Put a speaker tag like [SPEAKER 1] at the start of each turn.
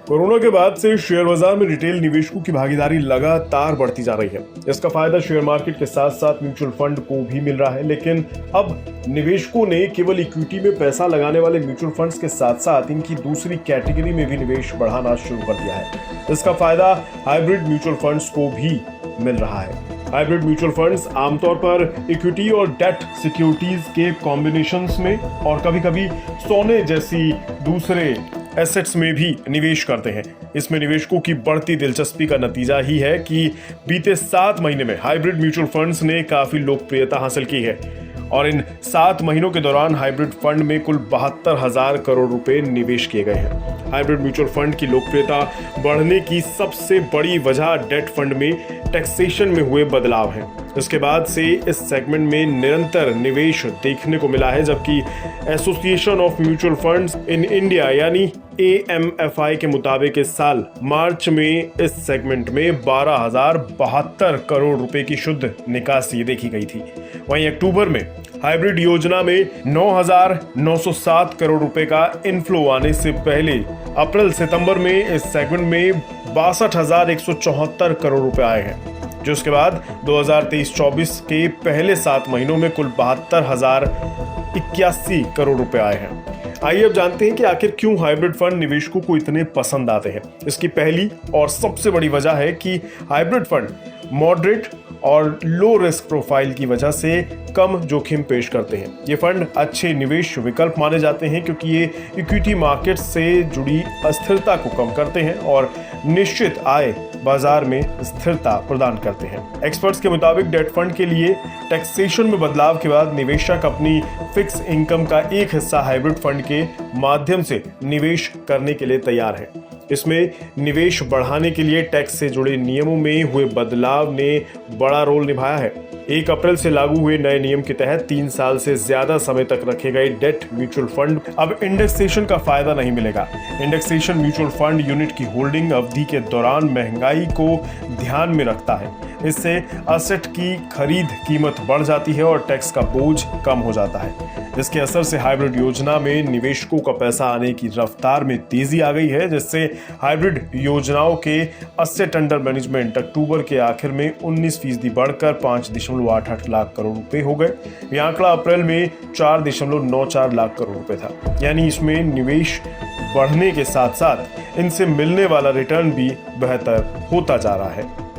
[SPEAKER 1] Corona के बाद से शेयर बाजार में रिटेल निवेशकों की भागीदारी लगातार बढ़ती जा रही है। इसका फायदा शेयर मार्केट के साथ साथ म्यूचुअल फंड को भी मिल रहा है, लेकिन अब निवेशकों ने केवल इक्विटी में पैसा लगाने वाले म्यूचुअल फंड्स के साथ साथ इनकी दूसरी कैटेगरी में भी निवेश बढ़ाना शुरू कर दिया है। इसका फायदा हाइब्रिड म्यूचुअल फंड्स को भी मिल रहा है। हाइब्रिड म्यूचुअल फंड्स आमतौर पर इक्विटी और डेट सिक्योरिटीज के कॉम्बिनेशंस में और कभी-कभी सोने जैसी दूसरे एसेट्स में भी निवेश करते हैं। इसमें निवेशकों की बढ़ती दिलचस्पी का नतीजा ही है कि बीते 7 महीने में हाइब्रिड म्यूचुअल फंड्स ने काफी लोकप्रियता हासिल की है और इन 7 महीनों के दौरान हाइब्रिड फंड में कुल 72,000 करोड़ रुपए निवेश किए गए हैं। हाइब्रिड म्यूचुअल फंड की लोकप्रियता बढ़ने की सबसे बड़ी वजह डेट फंड में टैक्सेशन में हुए बदलाव है। इसके बाद से इस सेगमेंट में निरंतर निवेश देखने को मिला है, जबकि association of mutual funds in India यानी AMFI के मुताबिक इस साल मार्च में इस सेगमेंट में 12,072 करोड़ रुपए की शुद्ध निकासी देखी गई थी। वहीं अक्टूबर में हाइब्रिड योजना में 9,907 करोड़ रुपए का इनफ्लो आने से पहले अप्रैल सितंबर में इस सेगमेंट में 62,174 करोड़ रुपए आए हैं, जो उसके बाद 2023-24 के पहले 7 महीनों में कुल 72,081 करोड़ रुपए आए हैं। आइए अब जानते हैं कि आखिर क्यों हाइब्रिड फंड निवेशकों को इतने पसंद आते हैं। इसकी पहली और सबसे बड़ी वजह है कि हाइब्रिड फंड मॉडरेट और लो रिस्क प्रोफाइल की वजह से कम जोखिम पेश करते हैं। ये फंड अच्छे निवेश विकल्प माने जाते हैं क्योंकि ये इक्विटी मार्केट से जुड़ी अस्थिरता को कम करते हैं और निश्चित आय बाजार में स्थिरता प्रदान करते हैं। एक्सपर्ट्स के मुताबिक डेट फंड के लिए टैक्सेशन में बदलाव के बाद निवेशक अपनी फिक्स इनकम का एक हिस्सा हाइब्रिड फंड के माध्यम से निवेश करने के लिए तैयार है। इसमें निवेश बढ़ाने के लिए टैक्स से जुड़े नियमों में हुए बदलाव ने बड़ा रोल निभाया है। 1 अप्रैल से लागू हुए नए नियम के तहत 3 साल से ज्यादा समय तक रखे गए डेट म्यूचुअल फंड अब इंडेक्सेशन का फायदा नहीं मिलेगा। इंडेक्सेशन म्यूचुअल फंड यूनिट की होल्डिंग अवधि के दौरान महंगाई को ध्यान में रखता है। इससे असेट की खरीद कीमत बढ़ जाती है और टैक्स का बोझ कम हो जाता है। इसके असर से हाइब्रिड योजना में निवेशकों का पैसा आने की रफ्तार में तेजी आ गई है, जिससे हाइब्रिड योजनाओं के असेट अंडर मैनेजमेंट अक्टूबर के आखिर में 19% बढ़कर 5.88 लाख करोड़ रुपए हो गए। यह आंकड़ा अप्रैल में 4.94 लाख करोड़ रुपए था। यानी इसमें निवेश बढ़ने के साथ साथ इनसे मिलने वाला रिटर्न भी बेहतर होता जा रहा है।